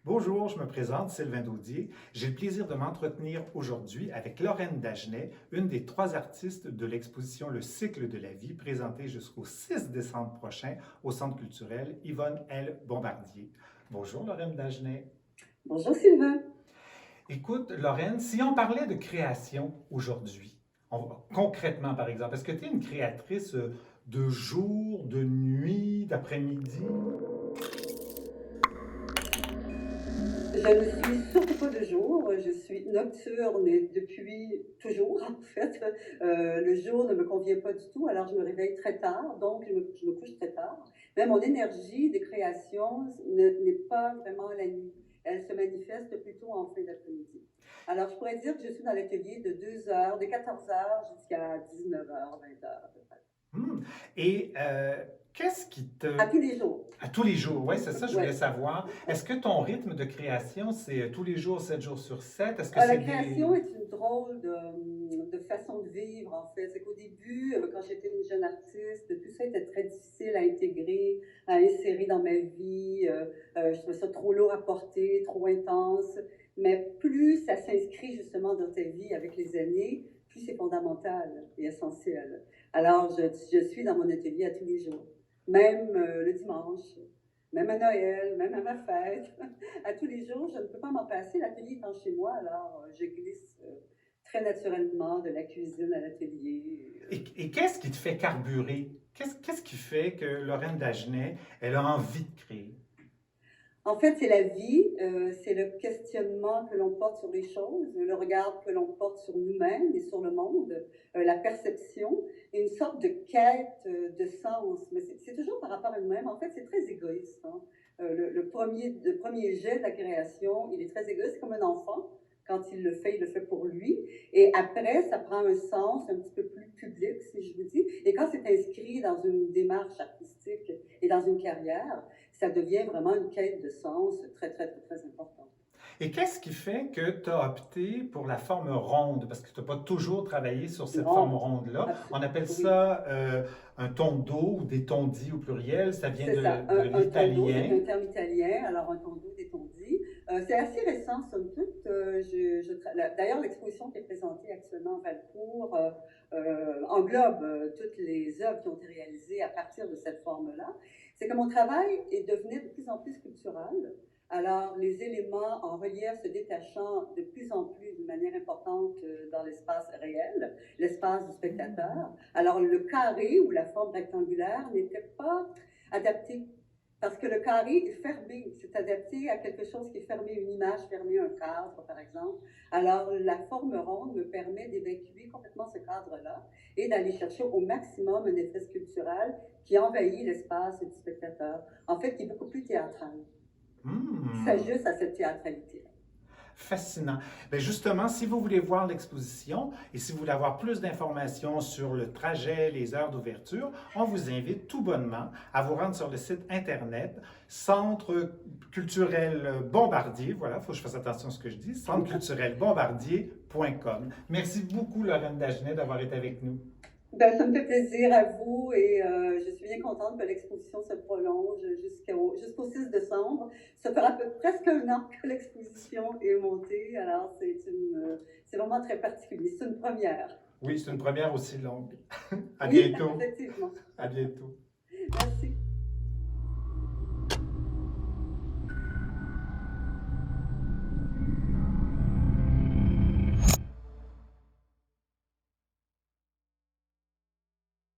Bonjour, je me présente, Sylvain Daudier. J'ai le plaisir de m'entretenir aujourd'hui avec Lorraine Dagenet, une des trois artistes de l'exposition Le cycle de la vie, présentée jusqu'au 6 décembre prochain au Centre culturel Yvonne L. Bombardier. Bonjour, Lorraine Dagenet. Bonjour Sylvain. Écoute, Lorraine, si on parlait de création aujourd'hui, concrètement par exemple, est-ce que tu es une créatrice de jour, de nuit, d'après-midi? Je ne suis surtout pas de jour, je suis nocturne et depuis toujours en fait. Le jour ne me convient pas du tout, alors je me réveille très tard, donc je me couche très tard. Mais mon énergie de création n'est pas vraiment la nuit, elle se manifeste plutôt en fin d'après-midi. Alors je pourrais dire que je suis dans l'atelier de 2 heures, de 14 heures jusqu'à 19 heures, 20 heures à peu près. Hmm. Et qu'est-ce qui À te... tous les jours. À tous les jours, oui, c'est ça, je voulais Ouais. savoir. Est-ce que ton rythme de création, c'est tous les jours, 7 jours sur 7? Est-ce que La c'est création des... est une drôle de façon de vivre, en fait. C'est qu'au début, quand j'étais une jeune artiste, tout ça était très difficile à intégrer, à insérer dans ma vie. Je trouvais ça trop lourd à porter, trop intense. Mais plus ça s'inscrit justement dans ta vie avec les années, plus c'est fondamental et essentiel. Alors, je suis dans mon atelier à tous les jours, même le dimanche. Même à Noël, même à ma fête, à tous les jours, je ne peux pas m'en passer. L'atelier étant chez moi, alors je glisse très naturellement de la cuisine à l'atelier. Et qu'est-ce qui te fait carburer? Qu'est-ce qui fait que Lorraine Dagenet, elle a envie de créer? En fait, c'est la vie, c'est le questionnement que l'on porte sur les choses, le regard que l'on porte sur nous-mêmes et sur le monde, la perception, et une sorte de quête de sens. Mais c'est toujours par rapport à nous-mêmes. En fait, c'est très égoïste. Hein. Le premier jet de la création, il est très égoïste, comme un enfant. Quand il le fait pour lui. Et après, ça prend un sens un petit peu plus public, si je vous dis. Et quand c'est inscrit dans une démarche artistique et dans une carrière, ça devient vraiment une quête de sens très, très, très, très importante. Et qu'est-ce qui fait que tu as opté pour la forme ronde? Parce que tu n'as pas toujours travaillé sur cette forme Non, ronde-là. On absolument. appelle Oui, ça un tondo ou des tondis au pluriel. Ça vient c'est ça. de Un tondo, c'est l'italien. un terme italien. Alors, un tondo, des tondis. C'est assez récent, somme toute. D'ailleurs, l'exposition qui est présentée actuellement en Valcourt englobe toutes les œuvres qui ont été réalisées à partir de cette forme-là. C'est que mon travail est devenu de plus en plus sculptural. Alors, les éléments en relief se détachant de plus en plus d'une manière importante dans l'espace réel, l'espace du spectateur. Alors, le carré ou la forme rectangulaire n'était pas adapté parce que le carré est fermé, c'est adapté à quelque chose qui est fermé, une image fermée, un cadre par exemple. Alors la forme ronde me permet d'évacuer complètement ce cadre-là et d'aller chercher au maximum un effet sculptural qui envahit l'espace du spectateur, en fait qui est beaucoup plus théâtral, qui Hmm. s'ajuste à cette théâtralité-là. Fascinant. Bien justement, si vous voulez voir l'exposition et si vous voulez avoir plus d'informations sur le trajet, les heures d'ouverture, on vous invite tout bonnement à vous rendre sur le site internet Centre culturel Bombardier. Voilà, il faut que je fasse attention à ce que je dis. Centreculturelbombardier.com. Merci beaucoup, Lorraine Dagenet, d'avoir été avec nous. Ben, ça me fait plaisir à vous et je suis bien contente que l'exposition se prolonge jusqu'au 6 décembre. Ça fera presque un an que l'exposition est montée, alors c'est vraiment très particulier. C'est une première. Oui, c'est une première aussi longue. À Oui, bientôt. effectivement. À bientôt. Merci.